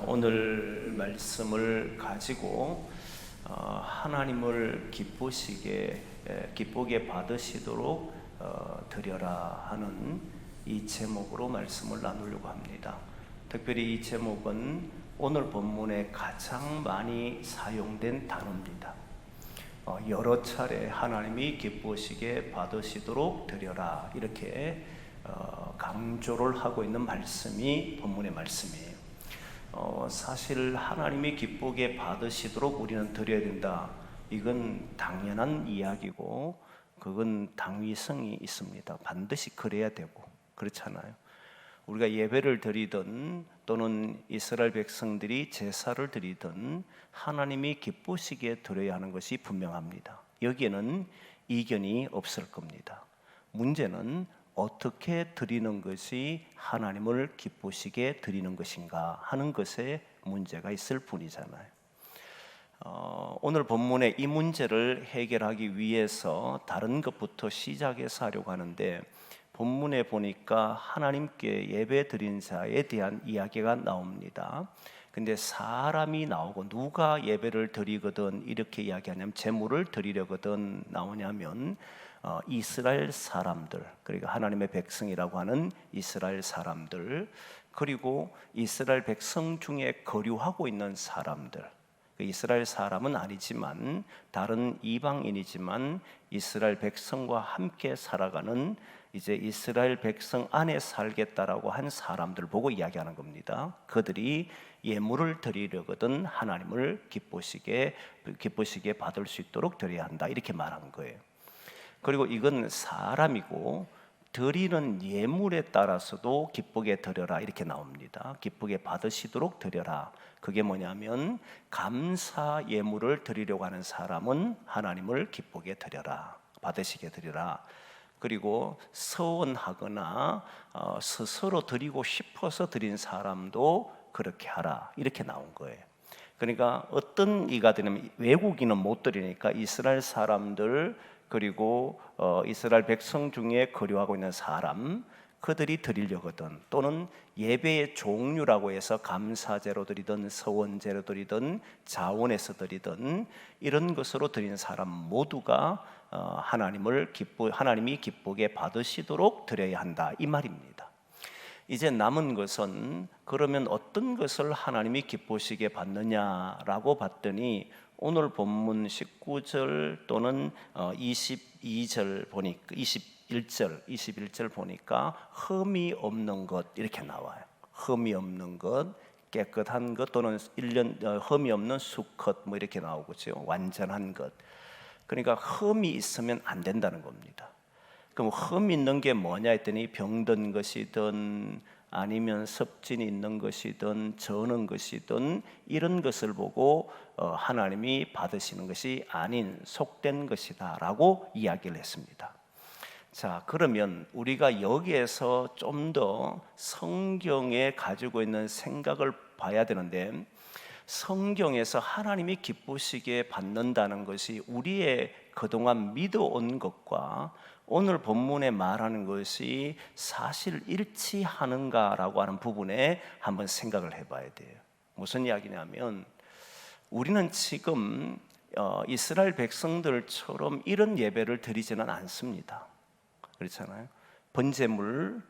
오늘 말씀을 가지고 하나님을 기쁘게 받으시도록 드려라 하는 이 제목으로 말씀을 나누려고 합니다. 특별히 이 제목은 오늘 본문에 가장 많이 사용된 단어입니다. 여러 차례 하나님이 기쁘시게 받으시도록 드려라 이렇게 강조를 하고 있는 말씀이 본문의 말씀이에요. 사실 하나님이 기쁘게 받으시도록 우리는 드려야 된다. 이건 당연한 이야기고 그건 당위성이 있습니다. 반드시 그래야 되고 그렇잖아요. 우리가 예배를 드리든 또는 이스라엘 백성들이 제사를 드리든 하나님이 기쁘시게 드려야 하는 것이 분명합니다. 여기에는 이견이 없을 겁니다. 문제는 어떻게 드리는 것이 하나님을 기쁘시게 드리는 것인가 하는 것에 문제가 있을 뿐이잖아요. 오늘 본문에 이 문제를 해결하기 위해서 다른 것부터 시작해서 하려고 하는데, 본문에 보니까 하나님께 예배 드린 자에 대한 이야기가 나옵니다. 근데 사람이 나오고 누가 예배를 드리거든 이렇게 이야기하냐면, 제물을 드리려거든 나오냐면 이스라엘 사람들, 그러니까 하나님의 백성이라고 하는 이스라엘 사람들, 그리고 이스라엘 백성 중에 거류하고 있는 사람들, 이스라엘 사람은 아니지만 다른 이방인이지만 이스라엘 백성과 함께 살아가는 이제 이스라엘 백성 안에 살겠다라고 한 사람들 보고 이야기하는 겁니다. 그들이 예물을 드리려거든 하나님을 기쁘시게 받을 수 있도록 드려야 한다 이렇게 말한 거예요. 그리고 이건 사람이고 드리는 예물에 따라서도 기쁘게 드려라 이렇게 나옵니다. 기쁘게 받으시도록 드려라. 그게 뭐냐면 감사 예물을 드리려고 하는 사람은 하나님을 기쁘게 드려라, 받으시게 드려라. 그리고 서원하거나 스스로 드리고 싶어서 드린 사람도 그렇게 하라 이렇게 나온 거예요. 그러니까 어떤 이가 되냐면, 외국인은 못 드리니까 이스라엘 사람들 그리고 이스라엘 백성 중에 거류하고 있는 사람, 그들이 드리려거든, 또는 예배의 종류라고 해서 감사제로 드리든 서원제로 드리든 자원에서 드리든 이런 것으로 드리는 사람 모두가 하나님이 기쁘게 받으시도록 드려야 한다 이 말입니다. 이제 남은 것은 그러면 어떤 것을 하나님이 기쁘시게 받느냐라고 봤더니, 오늘 본문 19절 또는 22절 보니까 21절 보니까 흠이 없는 것 이렇게 나와요. 흠이 없는 것, 깨끗한 것, 또는 흠이 없는 수컷 뭐 이렇게 나오고죠. 완전한 것. 그러니까 흠이 있으면 안 된다는 겁니다. 그럼 흠 있는 게 뭐냐 했더니, 병든 것이든 아니면 섭진이 있는 것이든 저는 것이든 이런 것을 보고 하나님이 받으시는 것이 아닌 속된 것이다 라고 이야기를 했습니다. 자, 그러면 우리가 여기에서 좀 더 성경에 가지고 있는 생각을 봐야 되는데, 성경에서 하나님이 기쁘시게 받는다는 것이 우리의 그동안 믿어온 것과 오늘 본문에 말하는 것이 사실 일치하는가라고 하는 부분에 한번 생각을 해봐야 돼요. 무슨 이야기냐면, 우리는 지금 이스라엘 백성들처럼 이런 예배를 드리지는 않습니다. 그렇잖아요. 번제물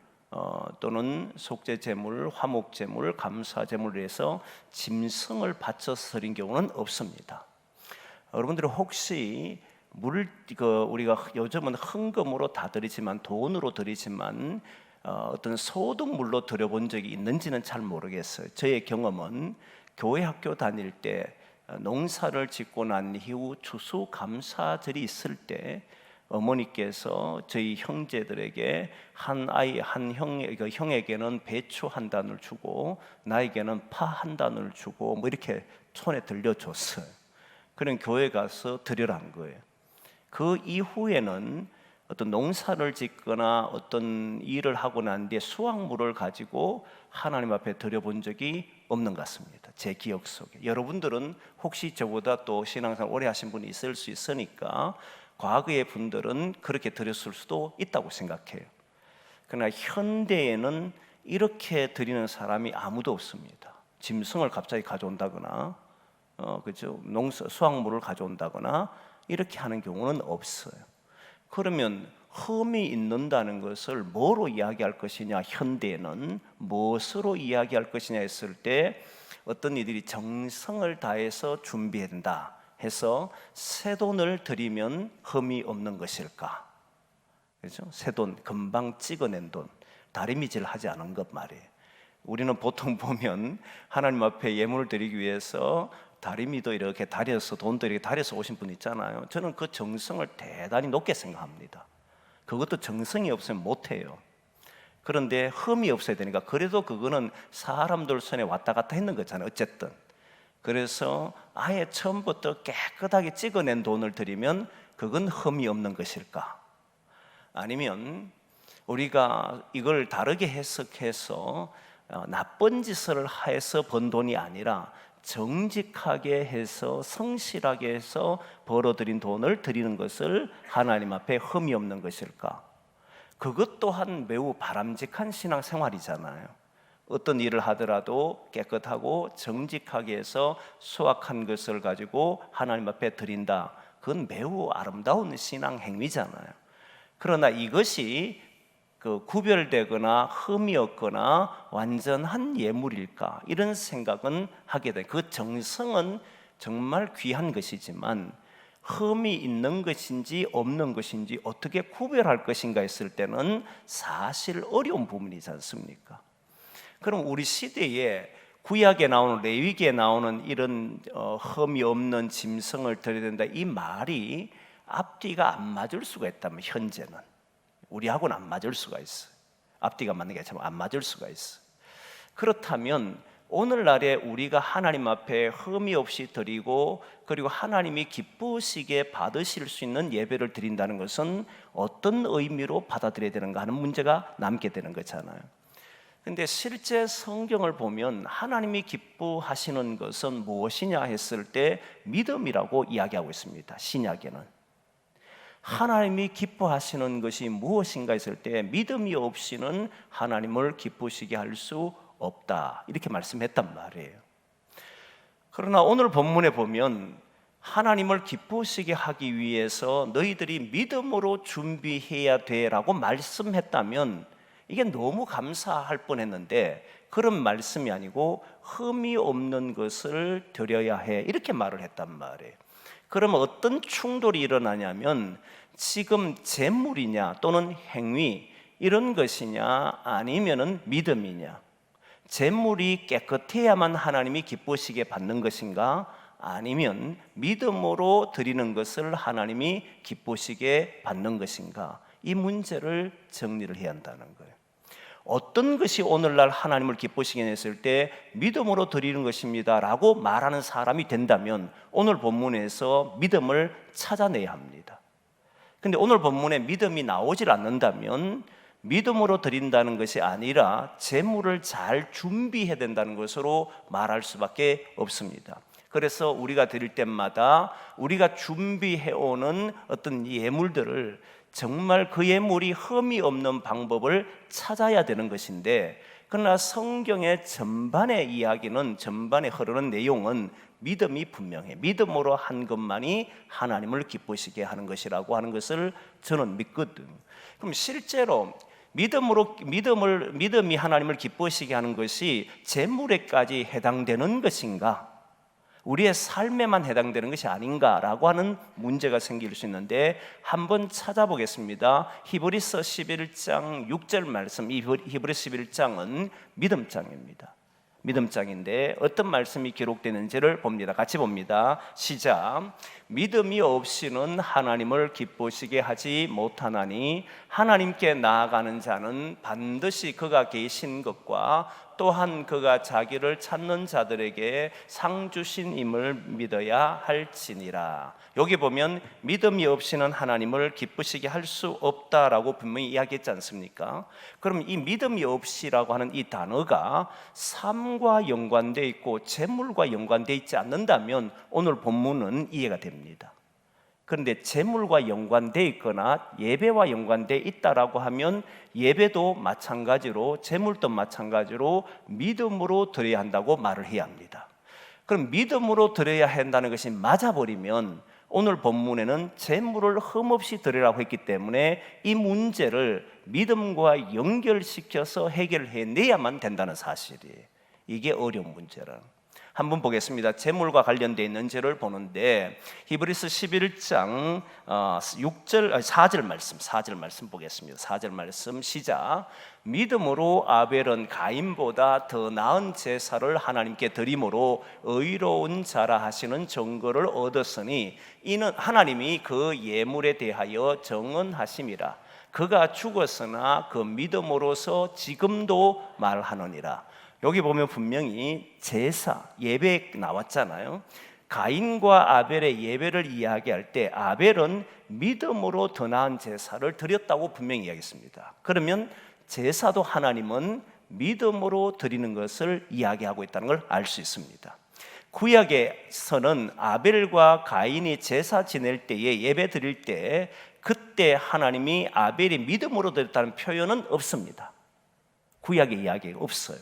또는 속죄제물, 화목제물, 감사제물을 해서 짐승을 바쳐서 드린 경우는 없습니다. 여러분들이 혹시 우리가 요즘은 헌금으로 다 드리지만, 돈으로 드리지만 어떤 소득물로 드려본 적이 있는지는 잘 모르겠어요. 저의 경험은 교회 학교 다닐 때 농사를 짓고 난 이후 추수감사절이 있을 때 어머니께서 저희 형제들에게 형에게는 배추 한 단을 주고 나에게는 파 한 단을 주고 뭐 이렇게 손에 들려줬어요. 그런 교회 가서 드리라는 거예요. 그 이후에는 어떤 농사를 짓거나 어떤 일을 하고 난 뒤에 수확물을 가지고 하나님 앞에 드려본 적이 없는 것 같습니다. 제 기억 속에. 여러분들은 혹시 저보다 또 신앙생활 오래 하신 분이 있을 수 있으니까 과거의 분들은 그렇게 드렸을 수도 있다고 생각해요. 그러나 현대에는 이렇게 드리는 사람이 아무도 없습니다. 짐승을 갑자기 가져온다거나, 그죠? 수확물을 가져온다거나 이렇게 하는 경우는 없어요. 그러면 흠이 있는다는 것을 뭐로 이야기할 것이냐? 현대에는 무엇으로 이야기할 것이냐 했을 때 어떤 이들이 정성을 다해서 준비한다 해서 새 돈을 드리면 흠이 없는 것일까? 그렇죠? 새 돈, 금방 찍어낸 돈, 다리미질 하지 않은 것 말이에요. 우리는 보통 보면 하나님 앞에 예물을 드리기 위해서 다리미도 이렇게 다려서, 돈도 이렇게 다려서 오신 분 있잖아요. 저는 그 정성을 대단히 높게 생각합니다. 그것도 정성이 없으면 못해요. 그런데 흠이 없어야 되니까, 그래도 그거는 사람들 손에 왔다 갔다 했는 거잖아요. 어쨌든 그래서 아예 처음부터 깨끗하게 찍어낸 돈을 드리면 그건 흠이 없는 것일까? 아니면 우리가 이걸 다르게 해석해서 나쁜 짓을 해서 번 돈이 아니라 정직하게 해서 성실하게 해서 벌어들인 돈을 드리는 것을 하나님 앞에 흠이 없는 것일까? 그것 또한 매우 바람직한 신앙생활이잖아요. 어떤 일을 하더라도 깨끗하고 정직하게 해서 수확한 것을 가지고 하나님 앞에 드린다. 그건 매우 아름다운 신앙 행위잖아요. 그러나 이것이 구별되거나 흠이 없거나 완전한 예물일까? 이런 생각은 하게 돼. 그 정성은 정말 귀한 것이지만 흠이 있는 것인지 없는 것인지 어떻게 구별할 것인가 했을 때는 사실 어려운 부분이지 않습니까? 그럼 우리 시대에 구약에 나오는, 레위기에 나오는 이런 흠이 없는 짐승을 드려야 된다, 이 말이 앞뒤가 안 맞을 수가 있다면, 현재는 우리하고는 안 맞을 수가 있어요. 앞뒤가 맞는 게 참 안 맞을 수가 있어요. 그렇다면 오늘날에 우리가 하나님 앞에 흠이 없이 드리고, 그리고 하나님이 기쁘시게 받으실 수 있는 예배를 드린다는 것은 어떤 의미로 받아들여야 되는가 하는 문제가 남게 되는 거잖아요. 근데 실제 성경을 보면 하나님이 기뻐하시는 것은 무엇이냐 했을 때 믿음이라고 이야기하고 있습니다. 신약에는 하나님이 기뻐하시는 것이 무엇인가 했을 때 믿음이 없이는 하나님을 기쁘시게 할 수 없다, 이렇게 말씀했단 말이에요. 그러나 오늘 본문에 보면 하나님을 기쁘시게 하기 위해서 너희들이 믿음으로 준비해야 돼라고 말씀했다면 이게 너무 감사할 뻔했는데, 그런 말씀이 아니고 흠이 없는 것을 드려야 해, 이렇게 말을 했단 말이에요. 그러면 어떤 충돌이 일어나냐면, 지금 재물이냐 또는 행위 이런 것이냐 아니면은 믿음이냐, 재물이 깨끗해야만 하나님이 기쁘시게 받는 것인가, 아니면 믿음으로 드리는 것을 하나님이 기쁘시게 받는 것인가, 이 문제를 정리를 해야 한다는 거예요. 어떤 것이 오늘날 하나님을 기쁘시게 했을 때 믿음으로 드리는 것입니다 라고 말하는 사람이 된다면 오늘 본문에서 믿음을 찾아내야 합니다. 근데 오늘 본문에 믿음이 나오질 않는다면 믿음으로 드린다는 것이 아니라 재물을 잘 준비해야 된다는 것으로 말할 수밖에 없습니다. 그래서 우리가 드릴 때마다 우리가 준비해오는 어떤 예물들을 정말 그 예물이 흠이 없는 방법을 찾아야 되는 것인데, 그러나 성경의 전반의 이야기는, 전반에 흐르는 내용은 믿음이 분명해. 믿음으로 한 것만이 하나님을 기쁘시게 하는 것이라고 하는 것을 저는 믿거든. 그럼 실제로 믿음이 하나님을 기쁘시게 하는 것이 재물에까지 해당되는 것인가? 우리의 삶에만 해당되는 것이 아닌가라고 하는 문제가 생길 수 있는데, 한번 찾아보겠습니다. 히브리서 11장 6절 말씀, 이 히브리서 11장은 믿음장입니다. 믿음장인데 어떤 말씀이 기록되는지를 봅니다. 같이 봅니다. 시작. 믿음이 없이는 하나님을 기쁘시게 하지 못하나니 하나님께 나아가는 자는 반드시 그가 계신 것과 또한 그가 자기를 찾는 자들에게 상 주신임을 믿어야 할지니라. 여기 보면 믿음이 없이는 하나님을 기쁘시게 할 수 없다라고 분명히 이야기했지 않습니까? 그럼 이 믿음이 없이라고 하는 이 단어가 삶과 연관되어 있고 재물과 연관되어 있지 않는다면 오늘 본문은 이해가 됩니다. 그런데 재물과 연관돼 있거나 예배와 연관돼 있다라고 하면 예배도 마찬가지로 재물도 마찬가지로 믿음으로 드려야 한다고 말을 해야 합니다. 그럼 믿음으로 드려야 한다는 것이 맞아버리면 오늘 본문에는 재물을 흠없이 드리라고 했기 때문에 이 문제를 믿음과 연결시켜서 해결해내야만 된다는 사실이에요. 이게 어려운 문제라. 한번 보겠습니다. 재물과 관련되어 있는 죄를 보는데 히브리서 11장 4절 말씀 보겠습니다. 4절 말씀 시작. 믿음으로 아벨은 가인보다 더 나은 제사를 하나님께 드림으로 의로운 자라 하시는 증거를 얻었으니 이는 하나님이 그 예물에 대하여 정언하심이라. 그가 죽었으나 그 믿음으로서 지금도 말하느니라. 여기 보면 분명히 제사, 예배 나왔잖아요. 가인과 아벨의 예배를 이야기할 때 아벨은 믿음으로 더 나은 제사를 드렸다고 분명히 이야기했습니다. 그러면 제사도 하나님은 믿음으로 드리는 것을 이야기하고 있다는 걸 알 수 있습니다. 구약에서는 아벨과 가인이 제사 지낼 때에 예배 드릴 때 그때 하나님이 아벨이 믿음으로 드렸다는 표현은 없습니다. 구약의 이야기가 없어요.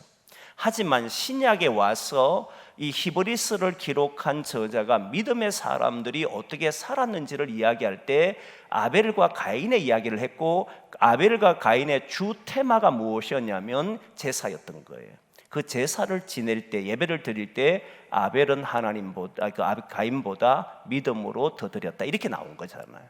하지만 신약에 와서 이 히브리서를 기록한 저자가 믿음의 사람들이 어떻게 살았는지를 이야기할 때 아벨과 가인의 이야기를 했고 아벨과 가인의 주 테마가 무엇이었냐면 제사였던 거예요. 그 제사를 지낼 때 예배를 드릴 때 아벨은 가인보다 믿음으로 더 드렸다 이렇게 나온 거잖아요.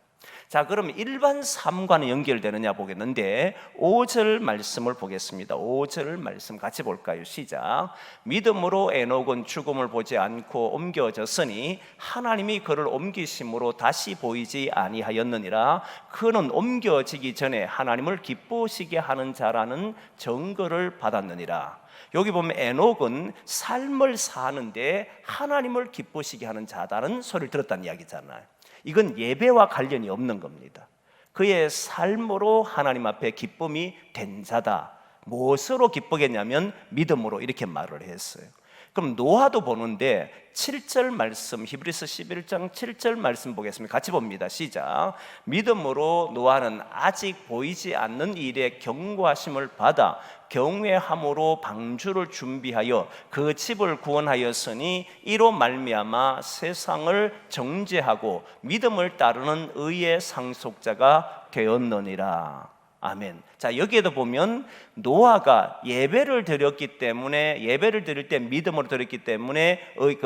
자, 그럼 일반 삶과는 연결되느냐 보겠는데 5절 말씀을 보겠습니다. 5절 말씀 같이 볼까요? 시작. 믿음으로 에녹은 죽음을 보지 않고 옮겨졌으니 하나님이 그를 옮기심으로 다시 보이지 아니하였느니라. 그는 옮겨지기 전에 하나님을 기쁘시게 하는 자라는 증거를 받았느니라. 여기 보면 에녹은 삶을 사는데 하나님을 기쁘시게 하는 자다는 소리를 들었다는 이야기잖아요. 이건 예배와 관련이 없는 겁니다. 그의 삶으로 하나님 앞에 기쁨이 된 자다. 무엇으로 기쁘겠냐면 믿음으로 이렇게 말을 했어요. 그럼 노아도 보는데 7절 말씀, 히브리서 11장 7절 말씀 보겠습니다. 같이 봅니다. 시작. 믿음으로 노아는 아직 보이지 않는 일에 경고하심을 받아 경외함으로 방주를 준비하여 그 집을 구원하였으니 이로 말미암아 세상을 정죄하고 믿음을 따르는 의의 상속자가 되었느니라. 아멘. 자, 여기에도 보면 노아가 예배를 드렸기 때문에 예배를 드릴 때 믿음으로 드렸기 때문에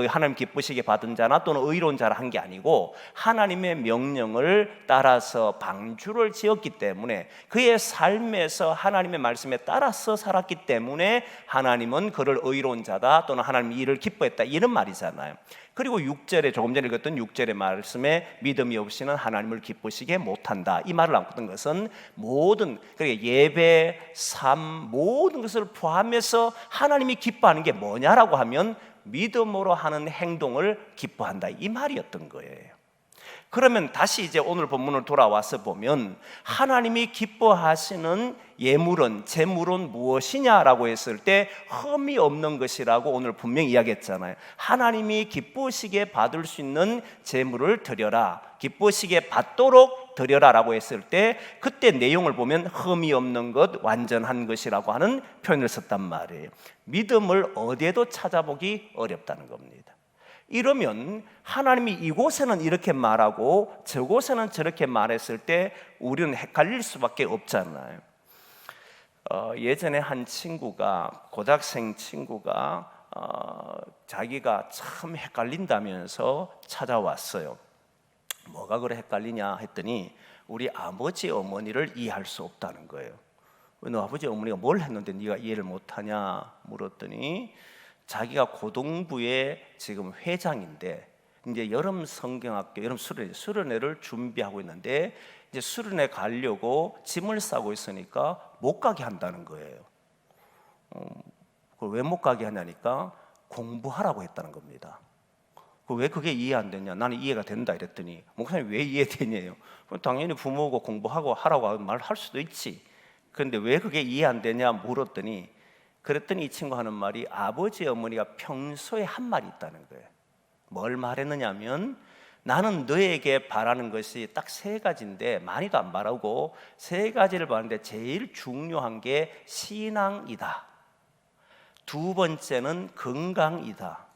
하나님 기쁘시게 받은 자나 또는 의로운 자라 한 게 아니고 하나님의 명령을 따라서 방주를 지었기 때문에 그의 삶에서 하나님의 말씀에 따라서 살았기 때문에 하나님은 그를 의로운 자다 또는 하나님 이를 기뻐했다 이런 말이잖아요. 그리고 6절에 조금 전에 읽었던 6절의 말씀에 믿음이 없이는 하나님을 기쁘시게 못한다 이 말을 남겼던 것은 모든 예배, 삶 모든 것을 포함해서 하나님이 기뻐하는 게 뭐냐라고 하면 믿음으로 하는 행동을 기뻐한다 이 말이었던 거예요. 그러면 다시 이제 오늘 본문을 돌아와서 보면 하나님이 기뻐하시는 예물은 재물은 무엇이냐라고 했을 때 흠이 없는 것이라고 오늘 분명히 이야기했잖아요. 하나님이 기쁘시게 받을 수 있는 재물을 드려라, 기쁘시게 받도록 드려라라고 했을 때 그때 내용을 보면 흠이 없는 것, 완전한 것이라고 하는 표현을 썼단 말이에요. 믿음을 어디에도 찾아보기 어렵다는 겁니다. 이러면 하나님이 이곳에는 이렇게 말하고 저곳에는 저렇게 말했을 때 우리는 헷갈릴 수밖에 없잖아요. 예전에 한 친구가 고등학생 친구가 자기가 참 헷갈린다면서 찾아왔어요. 뭐가 그래 헷갈리냐 했더니 우리 아버지 어머니를 이해할 수 없다는 거예요. 너 아버지 어머니가 뭘 했는데 네가 이해를 못하냐 물었더니 자기가 고등부의 지금 회장인데 이제 여름 성경학교 여름 수련회를 준비하고 있는데 이제 수련회 가려고 짐을 싸고 있으니까 못 가게 한다는 거예요. 왜 못 가게 하냐니까 공부하라고 했다는 겁니다. 왜 그게 이해 안 되냐? 나는 이해가 된다 이랬더니 목사님 왜 이해되냐요? 당연히 부모고 공부하고 하라고 말할 수도 있지. 그런데 왜 그게 이해 안 되냐 물었더니 그랬더니 이 친구 하는 말이 아버지 어머니가 평소에 한 말이 있다는 거예요. 뭘 말했느냐면 나는 너에게 바라는 것이 딱 세 가지인데 많이도 안 바라고 세 가지를 바라는데 제일 중요한 게 신앙이다. 두 번째는 건강이다.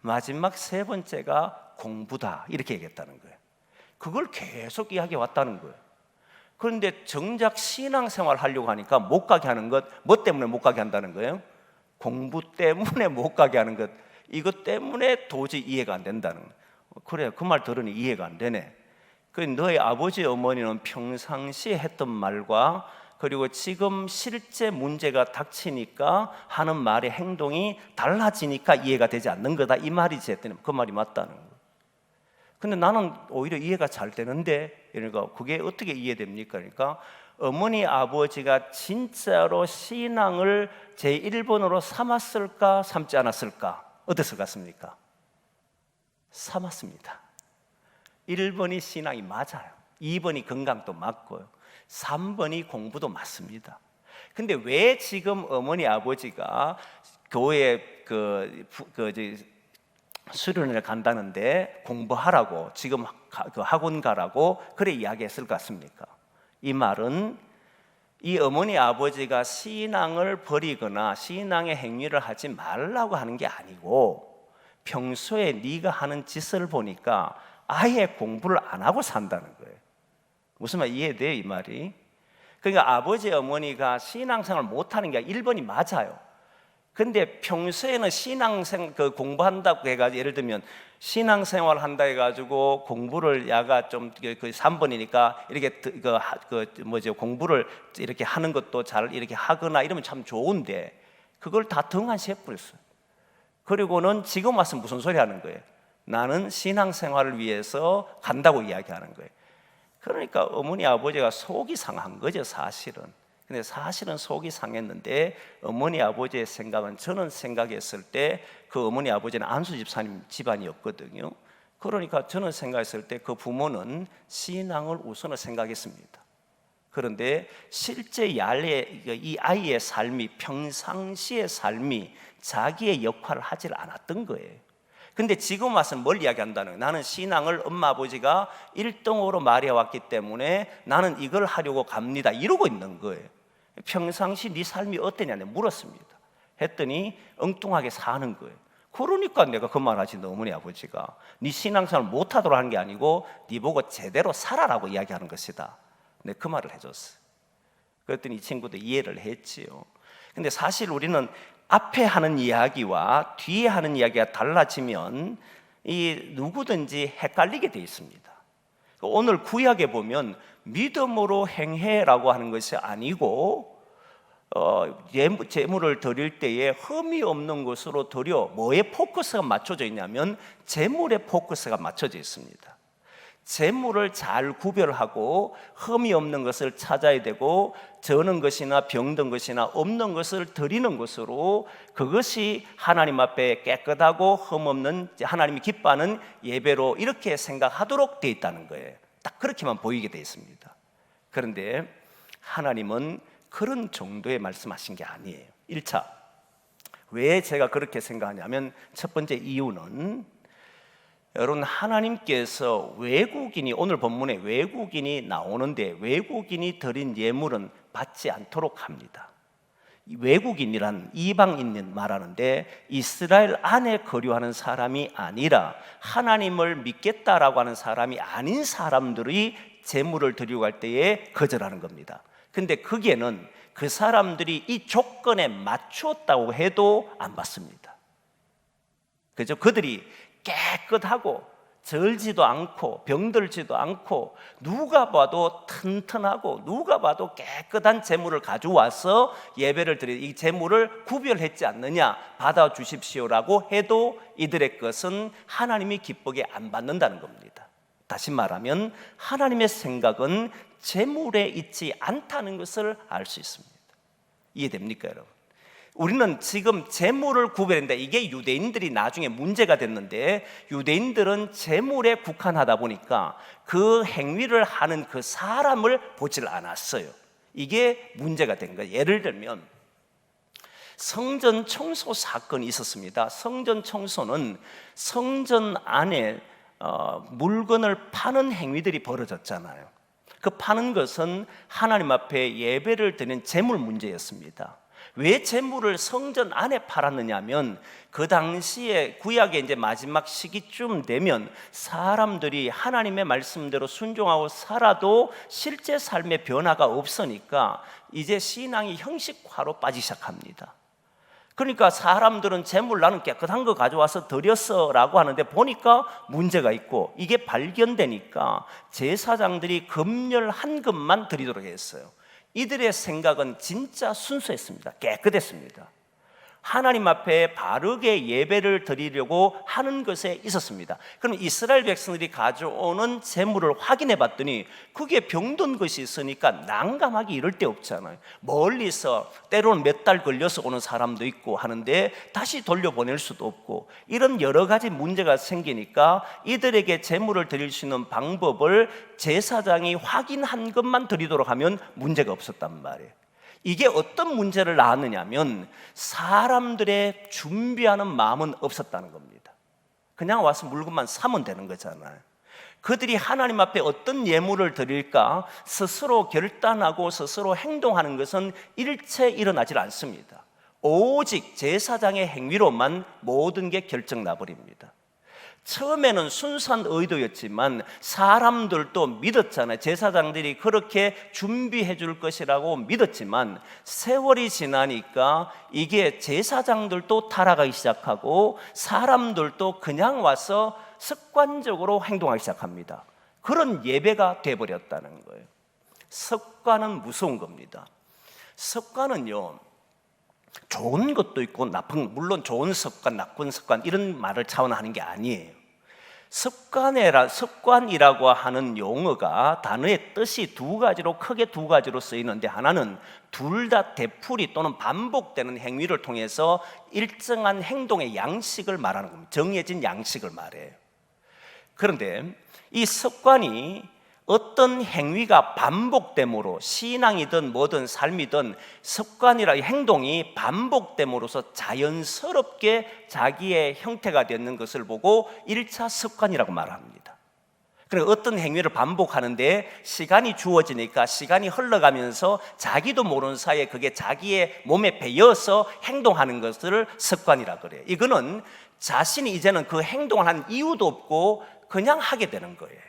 마지막 세 번째가 공부다. 이렇게 얘기했다는 거예요. 그걸 계속 이야기해 왔다는 거예요. 그런데 정작 신앙생활 하려고 하니까 못 가게 하는 것, 뭐 때문에 못 가게 한다는 거예요? 공부 때문에 못 가게 하는 것, 이것 때문에 도저히 이해가 안 된다는 거예요. 그래, 그 말 들으니 이해가 안 되네. 그 너희 아버지 어머니는 평상시에 했던 말과 그리고 지금 실제 문제가 닥치니까 하는 말의 행동이 달라지니까 이해가 되지 않는 거다, 이 말이지 했더니 그 말이 맞다는 거예요. 근데 나는 오히려 이해가 잘 되는데, 그러니까 그게 어떻게 이해됩니까? 그러니까 어머니 아버지가 진짜로 신앙을 제1번으로 삼았을까 삼지 않았을까? 어땠을 것 같습니까? 삼았습니다. 1번이 신앙이 맞아요. 2번이 건강도 맞고요. 3번이 공부도 맞습니다. 근데 왜 지금 어머니 아버지가 교회에 수련회를 간다는데 공부하라고, 지금 학원 가라고 그래 이야기했을 것 같습니까? 이 말은 이 어머니 아버지가 신앙을 버리거나 신앙의 행위를 하지 말라고 하는 게 아니고, 평소에 네가 하는 짓을 보니까 아예 공부를 안 하고 산다는 거예요. 무슨 말 이해돼요, 이 말이? 그러니까 아버지 어머니가 신앙생활 못하는 게 1번이 맞아요. 근데 평소에는 공부한다고 해가지고, 예를 들면 신앙생활 한다 해가지고 공부를 야가 좀 3번이니까 이렇게 공부를 이렇게 하는 것도 잘 이렇게 하거나 이러면 참 좋은데 그걸 다 등한시해 버렸어요. 그리고는 지금 와서 무슨 소리 하는 거예요? 나는 신앙생활을 위해서 간다고 이야기하는 거예요. 그러니까 어머니 아버지가 속이 상한 거죠, 사실은. 근데 사실은 속이 상했는데 어머니 아버지의 생각은, 저는 생각했을 때 그 어머니 아버지는 안수 집사님 집안이었거든요. 그러니까 저는 생각했을 때 그 부모는 신앙을 우선으로 생각했습니다. 그런데 실제 이 아이의 삶이, 평상시의 삶이 자기의 역할을 하질 않았던 거예요. 근데 지금 와서 뭘 이야기한다는 거예요? 나는 신앙을 엄마 아버지가 1등으로 말해왔기 때문에 나는 이걸 하려고 갑니다, 이러고 있는 거예요. 평상시 네 삶이 어떠냐 물었습니다. 했더니 엉뚱하게 사는 거예요. 그러니까 내가 그 말하지, 너 어머니 아버지가 네 신앙생활 못하도록 하는 게 아니고 네 보고 제대로 살아라고 이야기하는 것이다. 내 그 말을 해줬어요. 그랬더니 이 친구도 이해를 했지요. 근데 사실 우리는 앞에 하는 이야기와 뒤에 하는 이야기가 달라지면 누구든지 헷갈리게 돼 있습니다. 오늘 구약에 보면 믿음으로 행해라고 하는 것이 아니고 제물을 드릴 때에 흠이 없는 것으로 드려. 뭐에 포커스가 맞춰져 있냐면 제물에 포커스가 맞춰져 있습니다. 제물을 잘 구별하고 흠이 없는 것을 찾아야 되고, 저는 것이나 병든 것이나 없는 것을 드리는 것으로, 그것이 하나님 앞에 깨끗하고 흠 없는, 하나님이 기뻐하는 예배로 이렇게 생각하도록 되어 있다는 거예요. 딱 그렇게만 보이게 되어 있습니다. 그런데 하나님은 그런 정도의 말씀하신 게 아니에요. 1차, 왜 제가 그렇게 생각하냐면, 첫 번째 이유는 여러분, 하나님께서 외국인이, 오늘 본문에 외국인이 나오는데 외국인이 드린 예물은 받지 않도록 합니다. 외국인이란 이방인 말하는데 이스라엘 안에 거류하는 사람이 아니라 하나님을 믿겠다라고 하는 사람이 아닌 사람들이 제물을 드리고 갈 때에 거절하는 겁니다. 근데 거기에는 그 사람들이 이 조건에 맞추었다고 해도 안 받습니다. 그죠? 그들이 깨끗하고 절지도 않고 병들지도 않고 누가 봐도 튼튼하고 누가 봐도 깨끗한 제물을 가져와서 예배를 드리, 이 제물을 구별했지 않느냐, 받아주십시오라고 해도 이들의 것은 하나님이 기쁘게 안 받는다는 겁니다. 다시 말하면 하나님의 생각은 제물에 있지 않다는 것을 알 수 있습니다. 이해됩니까, 여러분? 우리는 지금 제물을 구별했는데, 이게 유대인들이 나중에 문제가 됐는데, 유대인들은 제물에 국한하다 보니까 그 행위를 하는 그 사람을 보질 않았어요. 이게 문제가 된 거예요. 예를 들면 성전 청소 사건이 있었습니다. 성전 청소는 성전 안에 물건을 파는 행위들이 벌어졌잖아요. 그 파는 것은 하나님 앞에 예배를 드리는 재물 문제였습니다. 왜 재물을 성전 안에 팔았느냐면 그 당시에 구약의 이제 마지막 시기쯤 되면 사람들이 하나님의 말씀대로 순종하고 살아도 실제 삶의 변화가 없으니까 이제 신앙이 형식화로 빠지기 시작합니다. 그러니까 사람들은 재물 나는 깨끗한 거 가져와서 드렸어라고 하는데 보니까 문제가 있고, 이게 발견되니까 제사장들이 금열 한 금만 드리도록 했어요. 이들의 생각은 진짜 순수했습니다. 깨끗했습니다. 하나님 앞에 바르게 예배를 드리려고 하는 것에 있었습니다. 그럼 이스라엘 백성들이 가져오는 재물을 확인해 봤더니 그게 병든 것이 있으니까 난감하게 이럴 데 없잖아요. 멀리서 때로는 몇 달 걸려서 오는 사람도 있고 하는데 다시 돌려보낼 수도 없고, 이런 여러 가지 문제가 생기니까 이들에게 재물을 드릴 수 있는 방법을 제사장이 확인한 것만 드리도록 하면 문제가 없었단 말이에요. 이게 어떤 문제를 낳았느냐면 사람들의 준비하는 마음은 없었다는 겁니다. 그냥 와서 물건만 사면 되는 거잖아요. 그들이 하나님 앞에 어떤 예물을 드릴까 스스로 결단하고 스스로 행동하는 것은 일체 일어나질 않습니다. 오직 제사장의 행위로만 모든 게 결정나버립니다. 처음에는 순수한 의도였지만 사람들도 믿었잖아요. 제사장들이 그렇게 준비해 줄 것이라고 믿었지만 세월이 지나니까 이게 제사장들도 타락하기 시작하고 사람들도 그냥 와서 습관적으로 행동하기 시작합니다. 그런 예배가 돼버렸다는 거예요. 습관은 무서운 겁니다. 습관은요, 좋은 것도 있고 나쁜, 물론 좋은 습관, 나쁜 습관 이런 말을 차원하는 게 아니에요. 습관이라고 하는 용어가 단어의 뜻이 두 가지로, 크게 두 가지로 쓰이는데, 하나는 둘 다 되풀이 또는 반복되는 행위를 통해서 일정한 행동의 양식을 말하는 겁니다. 정해진 양식을 말해요. 그런데 이 습관이 어떤 행위가 반복됨으로, 신앙이든 뭐든 삶이든 습관이라 행동이 반복됨으로써 자연스럽게 자기의 형태가 되는 것을 보고 1차 습관이라고 말합니다. 그러니까 어떤 행위를 반복하는데 시간이 주어지니까 시간이 흘러가면서 자기도 모르는 사이에 그게 자기의 몸에 배어서 행동하는 것을 습관이라 그래요. 이거는 자신이 이제는 그 행동을 한 이유도 없고 그냥 하게 되는 거예요.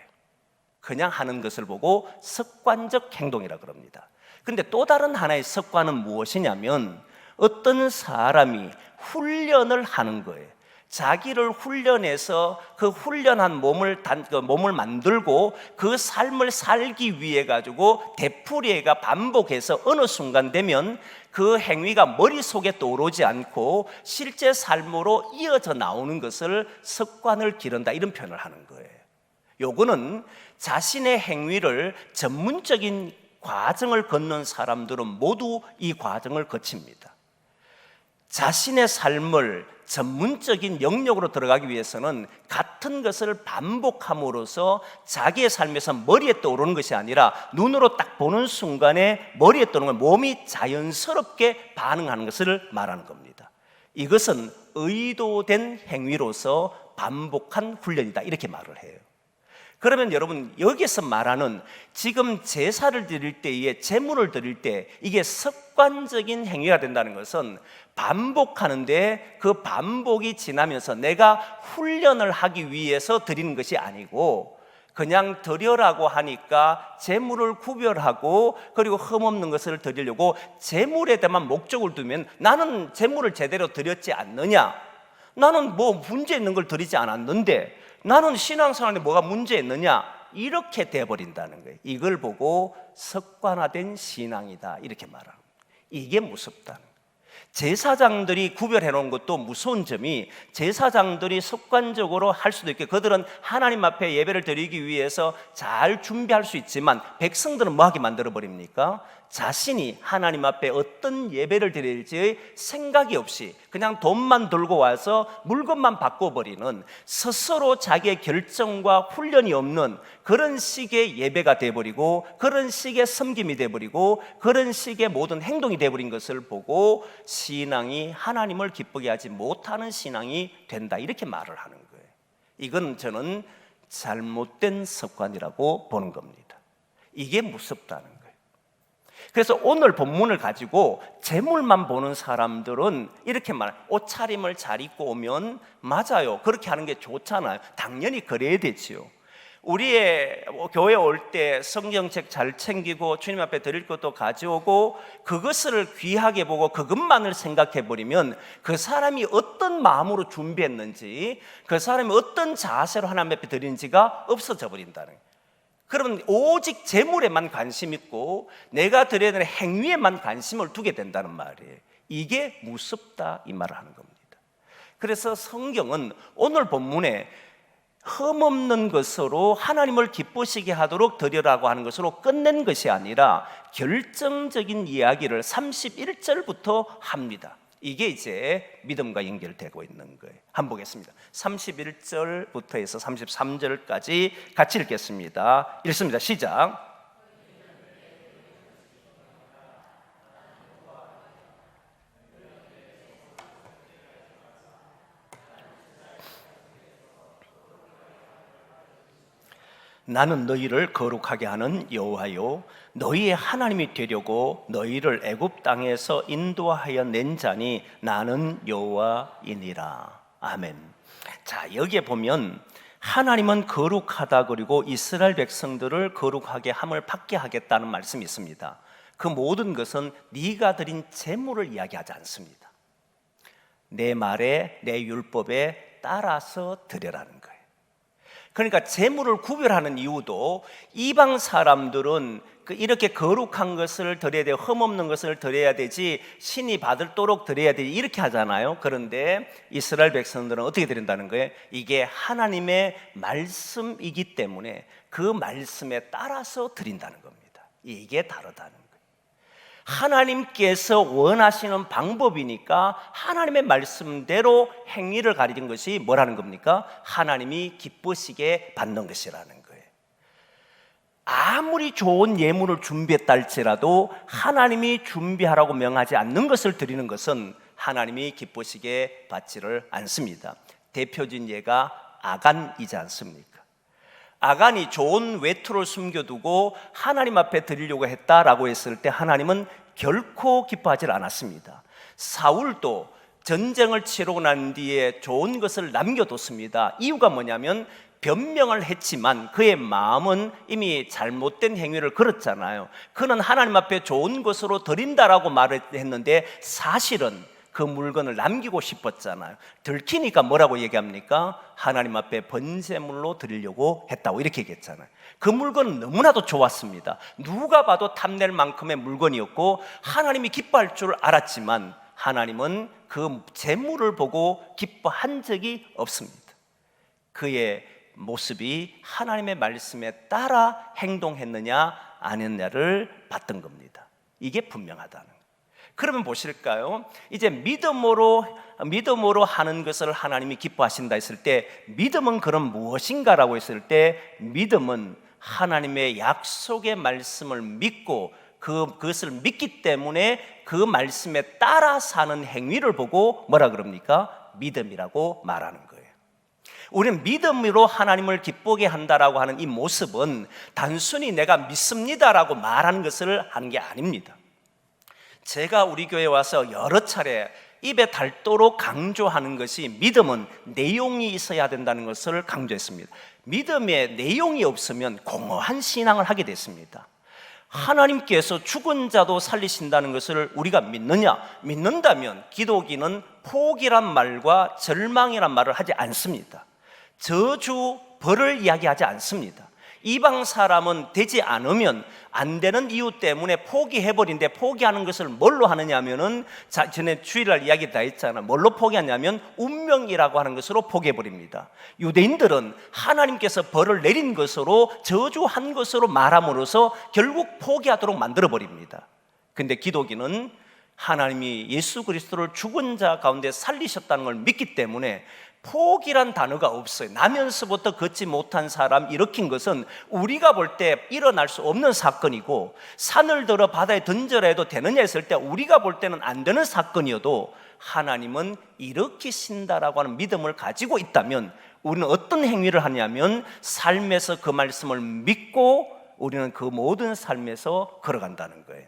그냥 하는 것을 보고 습관적 행동이라 그럽니다. 그런데 또 다른 하나의 습관은 무엇이냐면 어떤 사람이 훈련을 하는 거예요. 자기를 훈련해서 그 훈련한 몸을 만들고 그 삶을 살기 위해 가지고 되풀이가 반복해서 어느 순간 되면 그 행위가 머릿속에 떠오르지 않고 실제 삶으로 이어져 나오는 것을 습관을 기른다, 이런 표현을 하는 거예요. 요거는 자신의 행위를 전문적인 과정을 걷는 사람들은 모두 이 과정을 거칩니다. 자신의 삶을 전문적인 영역으로 들어가기 위해서는 같은 것을 반복함으로써 자기의 삶에서 머리에 떠오르는 것이 아니라 눈으로 딱 보는 순간에 머리에 떠오르는 몸이 자연스럽게 반응하는 것을 말하는 겁니다. 이것은 의도된 행위로서 반복한 훈련이다, 이렇게 말을 해요. 그러면 여러분, 여기서 말하는 지금 제사를 드릴 때에, 제물을 드릴 때 이게 습관적인 행위가 된다는 것은 반복하는데 그 반복이 지나면서 내가 훈련을 하기 위해서 드리는 것이 아니고 그냥 드려라고 하니까 제물을 구별하고 그리고 흠없는 것을 드리려고 제물에 대한 목적을 두면 나는 제물을 제대로 드렸지 않느냐, 나는 뭐 문제 있는 걸 드리지 않았는데 나는 신앙생활에 뭐가 문제 있느냐, 이렇게 돼버린다는 거예요. 이걸 보고 습관화된 신앙이다, 이렇게 말합니다. 이게 무섭다는 거예요. 제사장들이 구별해 놓은 것도 무서운 점이, 제사장들이 습관적으로 할 수도 있게 그들은 하나님 앞에 예배를 드리기 위해서 잘 준비할 수 있지만 백성들은 뭐 하게 만들어 버립니까? 자신이 하나님 앞에 어떤 예배를 드릴지 생각이 없이 그냥 돈만 들고 와서 물건만 바꿔버리는, 스스로 자기의 결정과 훈련이 없는 그런 식의 예배가 돼버리고 그런 식의 섬김이 돼버리고 그런 식의 모든 행동이 돼버린 것을 보고 신앙이 하나님을 기쁘게 하지 못하는 신앙이 된다, 이렇게 말을 하는 거예요. 이건 저는 잘못된 습관이라고 보는 겁니다. 이게 무섭다는 거예요. 그래서 오늘 본문을 가지고 재물만 보는 사람들은 이렇게 말해요. 옷차림을 잘 입고 오면 맞아요. 그렇게 하는 게 좋잖아요. 당연히 그래야 되지요. 우리의 교회 올 때 성경책 잘 챙기고 주님 앞에 드릴 것도 가져오고 그것을 귀하게 보고 그것만을 생각해 버리면 그 사람이 어떤 마음으로 준비했는지, 그 사람이 어떤 자세로 하나님 앞에 드리는지가 없어져 버린다는 거예요. 그러면 오직 재물에만 관심 있고 내가 드려야 되는 행위에만 관심을 두게 된다는 말이에요. 이게 무섭다 이 말을 하는 겁니다. 그래서 성경은 오늘 본문에 흠없는 것으로 하나님을 기쁘시게 하도록 드리라고 하는 것으로 끝낸 것이 아니라 결정적인 이야기를 31절부터 합니다. 이게 이제 믿음과 연결되고 있는 거예요. 한번 보겠습니다. 31절부터 해서 33절까지 같이 읽겠습니다. 읽습니다. 시작. 나는 너희를 거룩하게 하는 여호와요 너희의 하나님이 되려고 너희를 애굽 땅에서 인도하여 낸 자니 나는 여호와이니라. 아멘. 자, 여기에 보면 하나님은 거룩하다 그리고 이스라엘 백성들을 거룩하게 함을 받게 하겠다는 말씀이 있습니다. 그 모든 것은 네가 드린 제물을 이야기하지 않습니다. 내 말에 내 율법에 따라서 드려라는 거예요. 그러니까 제물을 구별하는 이유도 이방 사람들은 이렇게 거룩한 것을 드려야 돼요. 흠없는 것을 드려야 되지 신이 받을도록 드려야 되지 이렇게 하잖아요. 그런데 이스라엘 백성들은 어떻게 드린다는 거예요? 이게 하나님의 말씀이기 때문에 그 말씀에 따라서 드린다는 겁니다. 이게 다르다는 거예요. 하나님께서 원하시는 방법이니까 하나님의 말씀대로 행위를 가리는 것이 뭐라는 겁니까? 하나님이 기쁘시게 받는 것이라는 거예요. 아무리 좋은 예물을 준비했다 할지라도 하나님이 준비하라고 명하지 않는 것을 드리는 것은 하나님이 기쁘시게 받지를 않습니다. 대표적인 예가 아간이지 않습니까? 아간이 좋은 외투를 숨겨두고 하나님 앞에 드리려고 했다라고 했을 때 하나님은 결코 기뻐하지 않았습니다. 사울도 전쟁을 치르고 난 뒤에 좋은 것을 남겨뒀습니다. 이유가 뭐냐면 변명을 했지만 그의 마음은 이미 잘못된 행위를 걸었잖아요. 그는 하나님 앞에 좋은 것으로 드린다라고 말을 했는데 사실은 그 물건을 남기고 싶었잖아요. 들키니까 뭐라고 얘기합니까? 하나님 앞에 번제물로 드리려고 했다고 이렇게 얘기했잖아요. 그 물건은 너무나도 좋았습니다. 누가 봐도 탐낼 만큼의 물건이었고 하나님이 기뻐할 줄 알았지만 하나님은 그 제물을 보고 기뻐한 적이 없습니다. 그의 모습이 하나님의 말씀에 따라 행동했느냐 안 했느냐를 봤던 겁니다. 이게 분명하다는 거예요. 그러면 보실까요? 이제 믿음으로 하는 것을 하나님이 기뻐하신다 했을 때 믿음은 그럼 무엇인가라고 했을 때 믿음은 하나님의 약속의 말씀을 믿고 그것을 믿기 때문에 그 말씀에 따라 사는 행위를 보고 뭐라 그럽니까? 믿음이라고 말하는 거예요. 우리는 믿음으로 하나님을 기쁘게 한다라고 하는 이 모습은 단순히 내가 믿습니다라고 말하는 것을 하는 게 아닙니다. 제가 우리 교회에 와서 여러 차례 입에 닳도록 강조하는 것이 믿음은 내용이 있어야 된다는 것을 강조했습니다. 믿음에 내용이 없으면 공허한 신앙을 하게 됐습니다. 하나님께서 죽은 자도 살리신다는 것을 우리가 믿느냐? 믿는다면 기독인은 포기란 말과 절망이란 말을 하지 않습니다. 저주, 벌을 이야기하지 않습니다. 이방 사람은 되지 않으면 안 되는 이유 때문에 포기해버린데 포기하는 것을 뭘로 하느냐 하면은 전에 주일날 이야기 다 했잖아요. 뭘로 포기하냐면 운명이라고 하는 것으로 포기해버립니다. 유대인들은 하나님께서 벌을 내린 것으로 저주한 것으로 말함으로써 결국 포기하도록 만들어버립니다. 근데 기독인은 하나님이 예수 그리스도를 죽은 자 가운데 살리셨다는 걸 믿기 때문에 포기란 단어가 없어요. 나면서부터 걷지 못한 사람 일으킨 것은 우리가 볼 때 일어날 수 없는 사건이고 산을 들어 바다에 던져라 해도 되느냐 했을 때 우리가 볼 때는 안 되는 사건이어도 하나님은 일으키신다라고 하는 믿음을 가지고 있다면 우리는 어떤 행위를 하냐면 삶에서 그 말씀을 믿고 우리는 그 모든 삶에서 걸어간다는 거예요.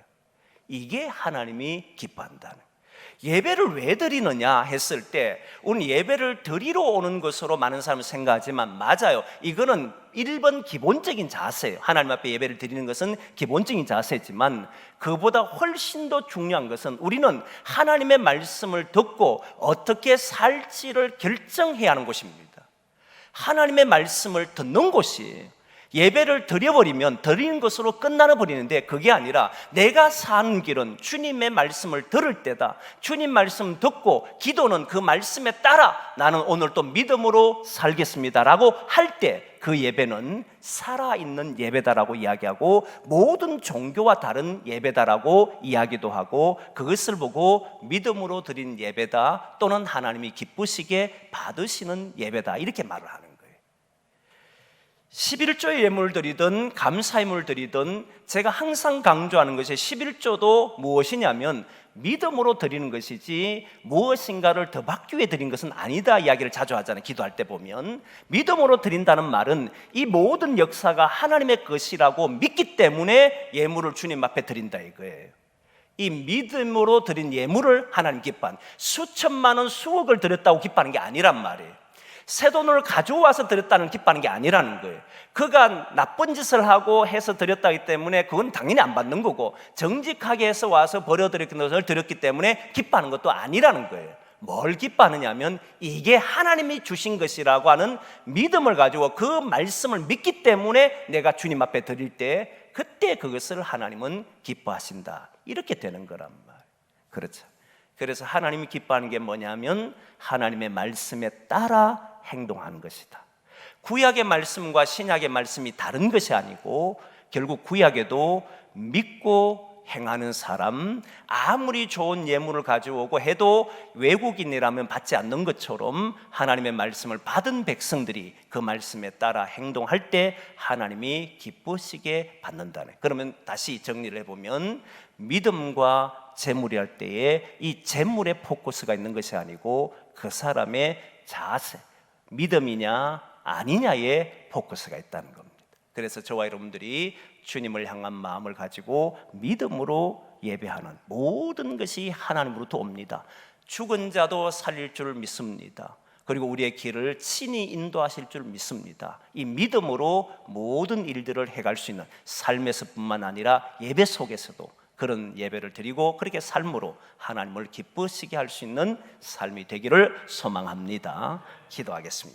이게 하나님이 기뻐한다는 거예요. 예배를 왜 드리느냐 했을 때 우리는 예배를 드리러 오는 것으로 많은 사람이 생각하지만 맞아요. 이거는 1번 기본적인 자세예요. 하나님 앞에 예배를 드리는 것은 기본적인 자세지만 그보다 훨씬 더 중요한 것은 우리는 하나님의 말씀을 듣고 어떻게 살지를 결정해야 하는 곳입니다. 하나님의 말씀을 듣는 곳이 예배를 드려버리면 드리는 것으로 끝나나 버리는데 그게 아니라 내가 사는 길은 주님의 말씀을 들을 때다. 주님 말씀 듣고 기도는 그 말씀에 따라 나는 오늘 또 믿음으로 살겠습니다 라고 할 때 그 예배는 살아있는 예배다라고 이야기하고 모든 종교와 다른 예배다라고 이야기도 하고 그것을 보고 믿음으로 드린 예배다 또는 하나님이 기쁘시게 받으시는 예배다 이렇게 말을 하는 거예요. 11조의 예물을 드리든 감사예물을 드리든 제가 항상 강조하는 것이 11조도 무엇이냐면 믿음으로 드리는 것이지 무엇인가를 더 받기 위해 드린 것은 아니다 이야기를 자주 하잖아요. 기도할 때 보면 믿음으로 드린다는 말은 이 모든 역사가 하나님의 것이라고 믿기 때문에 예물을 주님 앞에 드린다 이거예요. 이 믿음으로 드린 예물을 하나님 기뻐하는 수천만 원 수억을 드렸다고 기뻐하는 게 아니란 말이에요. 새 돈을 가져와서 드렸다는 기뻐하는 게 아니라는 거예요. 그가 나쁜 짓을 하고 해서 드렸다기 때문에 그건 당연히 안 받는 거고 정직하게 해서 와서 버려드린 것을 드렸기 때문에 기뻐하는 것도 아니라는 거예요. 뭘 기뻐하느냐 하면 이게 하나님이 주신 것이라고 하는 믿음을 가지고 그 말씀을 믿기 때문에 내가 주님 앞에 드릴 때 그때 그것을 하나님은 기뻐하신다 이렇게 되는 거란 말이에요. 그렇죠. 그래서 하나님이 기뻐하는 게 뭐냐면 하나님의 말씀에 따라 행동하는 것이다. 구약의 말씀과 신약의 말씀이 다른 것이 아니고 결국 구약에도 믿고 행하는 사람 아무리 좋은 예물을 가져오고 해도 외국인이라면 받지 않는 것처럼 하나님의 말씀을 받은 백성들이 그 말씀에 따라 행동할 때 하나님이 기쁘시게 받는다네. 그러면 다시 정리를 해보면 믿음과 재물이 할 때에 이 재물의 포커스가 있는 것이 아니고 그 사람의 자세, 믿음이냐 아니냐에 포커스가 있다는 겁니다. 그래서 저와 여러분들이 주님을 향한 마음을 가지고 믿음으로 예배하는 모든 것이 하나님으로부터 옵니다. 죽은 자도 살릴 줄 믿습니다. 그리고 우리의 길을 친히 인도하실 줄 믿습니다. 이 믿음으로 모든 일들을 해갈 수 있는 삶에서뿐만 아니라 예배 속에서도 그런 예배를 드리고 그렇게 삶으로 하나님을 기쁘시게 할 수 있는 삶이 되기를 소망합니다. 기도하겠습니다.